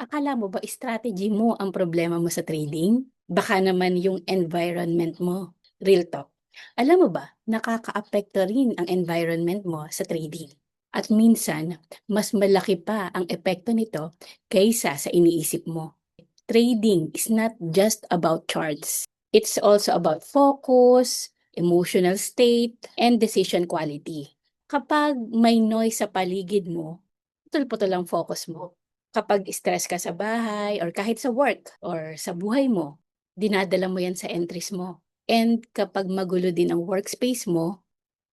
Akala mo ba strategy mo ang problema mo sa trading? Baka naman yung environment mo. Real talk. Alam mo ba, nakakaapekto rin ang environment mo sa trading. At minsan, mas malaki pa ang epekto nito kaysa sa iniisip mo. Trading is not just about charts. It's also about focus, emotional state, and decision quality. Kapag may noise sa paligid mo, putol-putol ang focus mo. Kapag stress ka sa bahay or kahit sa work or sa buhay mo, dinadala mo yan sa entries mo. And kapag magulo din ang workspace mo,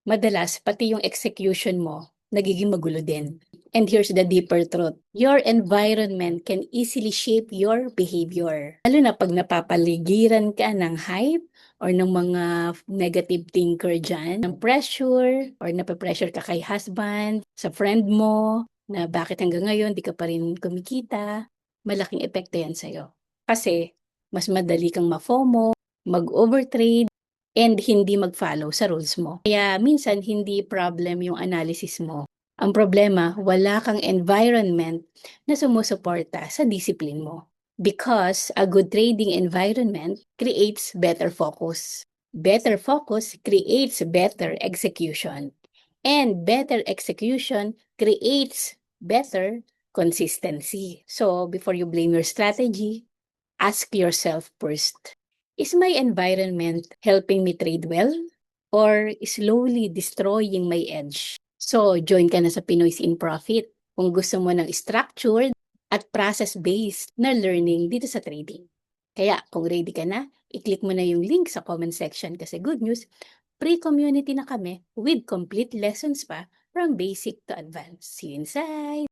madalas pati yung execution mo nagiging magulo din. And here's the deeper truth. Your environment can easily shape your behavior. Lalo na pag napapaligiran ka ng hype or ng mga negative thinker dyan, ng pressure or nape-pressure ka kay husband, sa friend mo, na bakit hanggang ngayon di ka pa rin kumikita, malaking epekto yan sa'yo. Kasi mas madali kang ma-FOMO, mag-overtrade, and hindi mag-follow sa rules mo. Kaya minsan hindi problem yung analysis mo. Ang problema, wala kang environment na sumusuporta sa discipline mo. Because a good trading environment creates better focus. Better focus creates better execution. And better execution creates better consistency. So, before you blame your strategy, ask yourself first, is my environment helping me trade well or slowly destroying my edge? So, join ka na sa Pinoy's in Profit kung gusto mo ng structured at process-based na learning dito sa trading. Kaya kung ready ka na, i-click mo na yung link sa comment section kasi good news, pre-community na kami with complete lessons pa from basic to advanced. See you inside!